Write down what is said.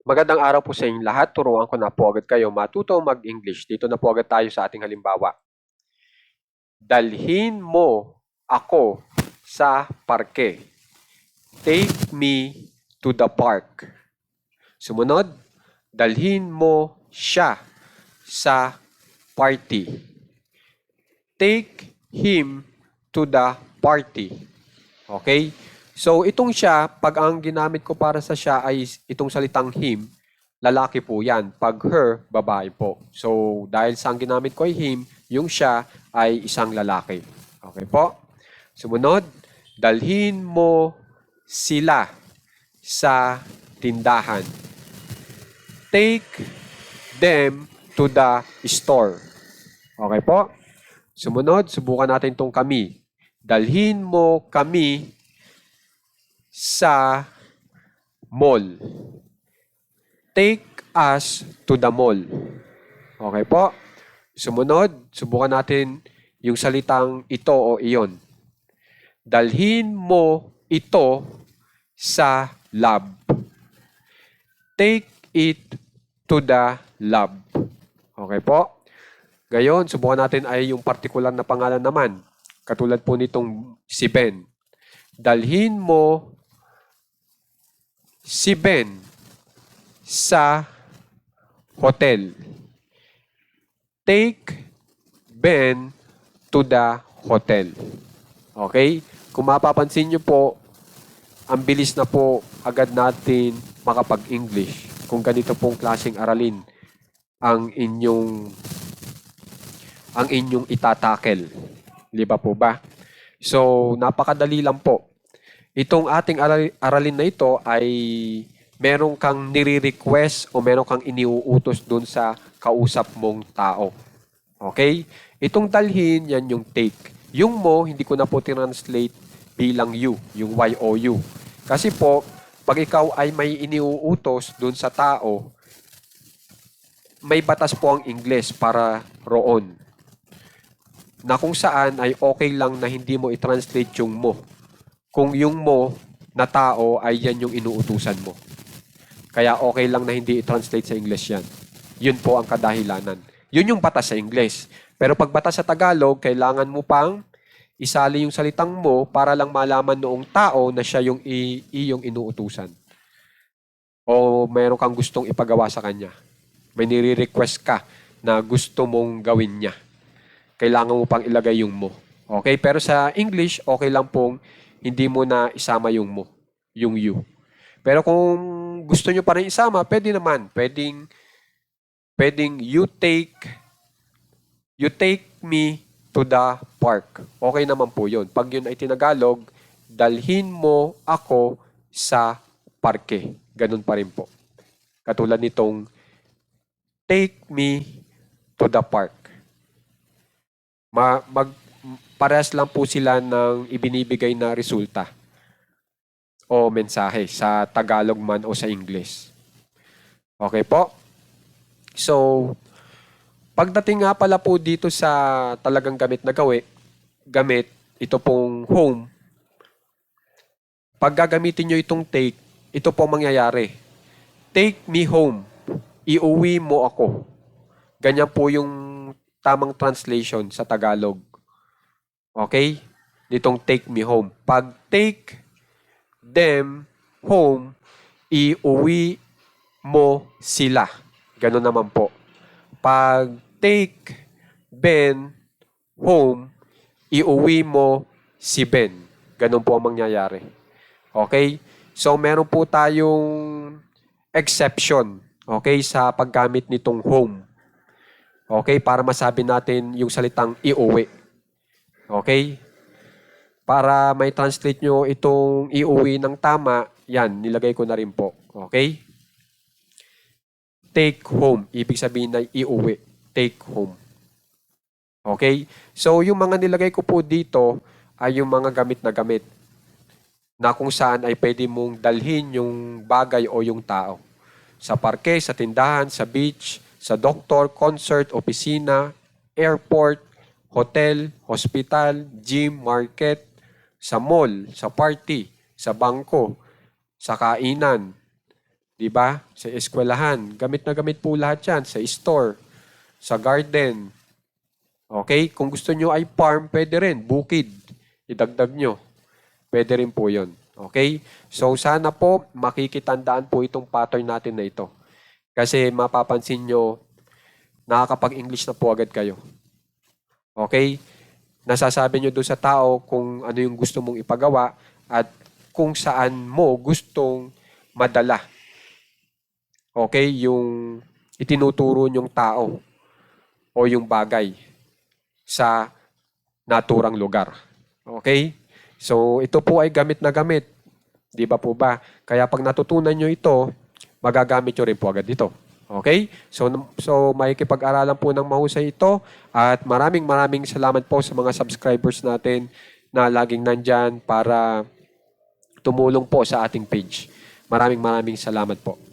Magandang araw po sa inyong lahat. Turuan ko na po agad kayo matuto mag-English. Dito na po agad tayo sa ating halimbawa. Dalhin mo ako sa parke. Take me to the park. Sumunod, dalhin mo siya sa party. Take him to the party. Okay? So, itong siya, pag ang ginamit ko para sa siya ay itong salitang him, lalaki po yan. Pag her, babae po. So, dahil sa ang ginamit ko ay him, yung siya ay isang lalaki. Okay po? Sumunod, dalhin mo sila sa tindahan. Take them to the store. Okay po? Sumunod, subukan natin itong kami. Dalhin mo kami sa mall. Take us to the mall. Okay po? Sumunod, subukan natin yung salitang ito o iyon. Dalhin mo ito sa lab. Take it to the lab. Okay po? Ngayon, subukan natin ay yung particular na pangalan naman. Katulad po nitong si Ben. Dalhin mo si Ben sa hotel. Take Ben to the hotel. Okay? Kung mapapansin nyo po, ang bilis na po agad natin makapag-English kung ganito pong klaseng aralin ang inyong itatakel. Di ba po ba? So, napakadali lang po. Itong ating aralin na ito ay meron kang nire-request o meron kang iniuutos dun sa kausap mong tao. Okay? Itong dalhin, yan yung take. Yung mo, hindi ko na po translate bilang you, yung Y-O-U. Kasi po, pag ikaw ay may iniuutos dun sa tao, may batas po ang Ingles para roon. Na kung saan ay okay lang na hindi mo i-translate yung mo. Kung yung mo na tao ay yan yung inuutusan mo. Kaya okay lang na hindi i-translate sa English yan. Yun po ang kadahilanan. Yun yung batas sa English. Pero pag batas sa Tagalog, kailangan mo pang isali yung salitang mo para lang malaman noong tao na siya yung iyong inuutusan. O meron kang gustong ipagawa sa kanya. May nire-request ka na gusto mong gawin niya. Kailangan mo pang ilagay yung mo. Okay? Pero sa English, okay lang pong hindi mo na isama yung mo, yung you. Pero kung gusto nyo pa rin isama, pwede naman. Pwedeng you take me to the park. Okay naman po yun. Pag yun ay tinagalog, dalhin mo ako sa parke. Ganun pa rin po. Katulad nitong take me to the park. Parehas lang po sila ng ibinibigay na resulta o mensahe sa Tagalog man o sa English. Okay po? So, pagdating nga pala po dito sa talagang gamit na gamit, ito pong home, pag gagamitin nyo itong take, ito po mangyayari. Take me home. Iuwi mo ako. Ganyan po yung tamang translation sa Tagalog. Okay? Ditong take me home. Pag take them home, iuwi mo sila. Ganun naman po. Pag take Ben home, iuwi mo si Ben. Ganun po ang mangyayari. Okay? So, meron po tayong exception. Okay? Sa paggamit nitong home. Okay? Para masabi natin yung salitang iuwi. Okay? Para may translate nyo itong iuwi ng tama, yan, nilagay ko na rin po. Okay? Take home. Ibig sabihin na iuwi. Take home. Okay? So, yung mga nilagay ko po dito ay yung mga gamit na gamit na kung saan ay pwede mong dalhin yung bagay o yung tao. Sa parke, sa tindahan, sa beach, sa doktor, concert, opisina, airport, hotel, hospital, gym, market, sa mall, sa party, sa bangko, sa kainan, 'Di ba? Sa eskwelahan, gamit na gamit po lahat 'yan sa store, sa garden. Okay? Kung gusto nyo ay farm, pwede rin. Bukid, idagdag nyo. Pwede rin po 'yon. Okay? So sana po makikitandaan po itong pattern natin na ito. Kasi mapapansin nyo, nakakapag-English na po agad kayo. Okay? Nasasabi nyo doon sa tao kung ano yung gusto mong ipagawa at kung saan mo gustong madala. Okay? Yung itinuturo nyong tao o yung bagay sa naturang lugar. Okay? So, ito po ay gamit na gamit. Di ba po ba? Kaya pag natutunan nyo ito, magagamit nyo rin po agad ito. Okay? So makikipag-aralan po ng mahusay ito at maraming salamat po sa mga subscribers natin na laging nandyan para tumulong po sa ating page. Maraming salamat po.